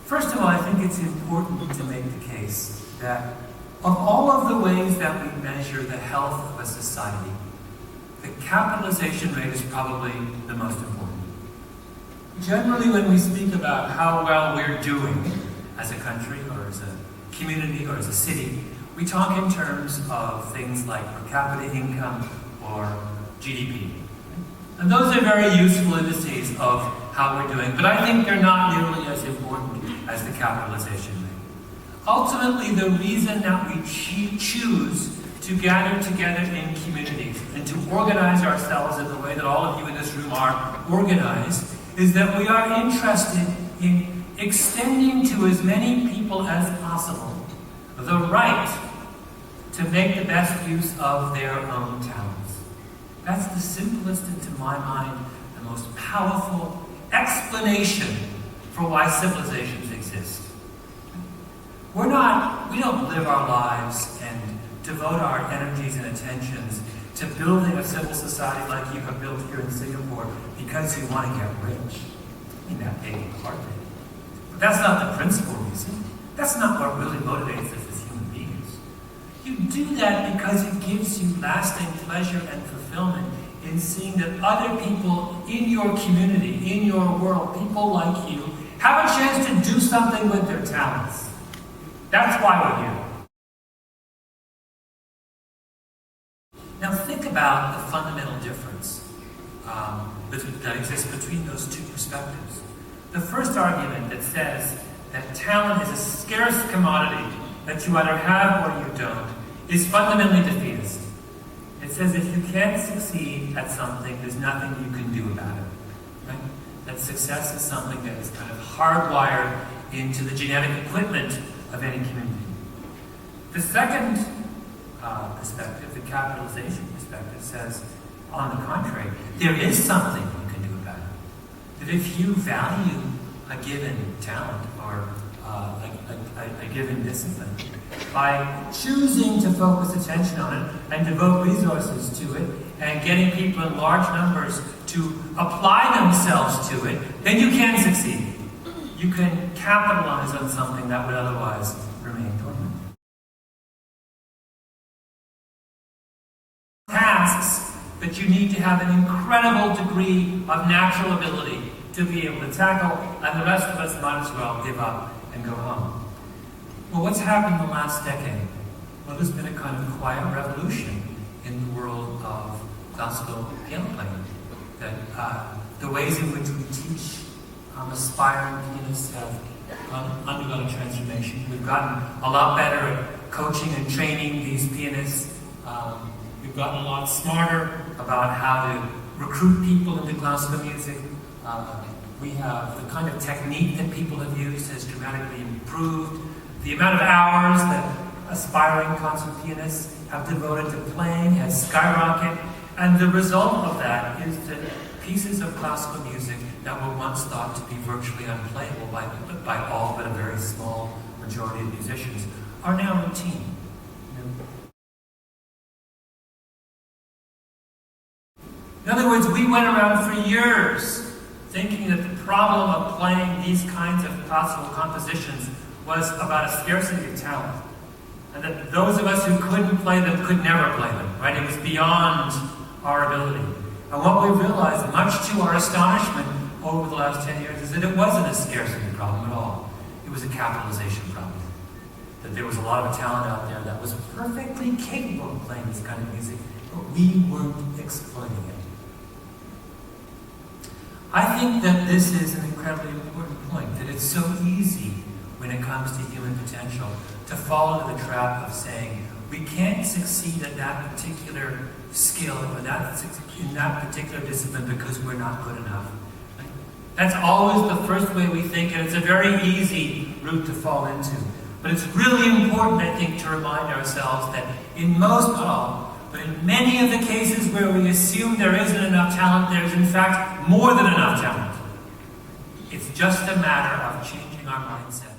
First of all, I think it's important to make the case that of all of the ways that we measure the health of a society, the capitalization rate is probably the most important. Generally, when we speak about how well we're doing as a country or as a community or as a city, we talk in terms of things like per capita income or GDP. And those are very useful indices of how we're doing, but I think they're not nearly as important as the capitalization rate. Ultimately, the reason that we choose to gather together in communities and to organize ourselves in the way that all of you in this room are organized is that we are interested in extending to as many people as possible the right to make the best use of their own talents. That's the simplest and, to my mind, the most powerful explanation for why civilizations exist. We don't live our lives and devote our energies and attentions to building a civil society like you have built here in Singapore because you want to get rich. I mean, that may be part of it. But that's not the principal reason. That's not what really motivates us as human beings. You do that because it gives you lasting pleasure and fulfillment in seeing that other people in your community, in your world, people like you, have a chance to do something with their talents. That's why we're here. Now think about the fundamental difference that exists between those two perspectives. The first argument that says that talent is a scarce commodity that you either have or you don't is fundamentally defeatist. It says if you can't succeed at something, there's nothing you can do about it. Right? That success is something that is kind of hardwired into the genetic equipment of any community. The second perspective, the capitalization perspective, says, on the contrary, there is something you can do about it. That if you value a given talent or a given discipline, by choosing to focus attention on it and devote resources to it and getting people in large numbers to apply themselves to it, then you can succeed. You can capitalize on something that would otherwise remain dormant. Tasks that you need to have an incredible degree of natural ability to be able to tackle, and the rest of us might as well give up and go home. Well, what's happened in the last decade? Well, there's been a kind of quiet revolution in the world of classical piano playing. That the ways in which we teach aspiring pianists have undergone a transformation. We've gotten a lot better at coaching and training these pianists. We've gotten a lot smarter about how to recruit people into classical music. We have the kind of technique that people have used has dramatically improved. The amount of hours that aspiring concert pianists have devoted to playing has skyrocketed. And the result of that is that pieces of classical music that were once thought to be virtually unplayable by all but a very small majority of musicians are now routine. In other words, we went around for years thinking that the problem of playing these kinds of classical compositions was about a scarcity of talent. And that those of us who couldn't play them could never play them, right? It was beyond our ability. And what we realized, much to our astonishment over the last 10 years, is that it wasn't a scarcity problem at all. It was a capitalization problem. That there was a lot of talent out there that was perfectly capable of playing this kind of music, but we weren't exploiting it. I think that this is an incredibly important point, that it's so easy when it comes to human potential to fall into the trap of saying, we can't succeed at that particular skill or in that particular discipline because we're not good enough. That's always the first way we think, and it's a very easy route to fall into. But it's really important, I think, to remind ourselves that in most, not all, but in many of the cases where we assume there isn't enough talent, there's in fact more than enough talent. It's just a matter of changing our mindset.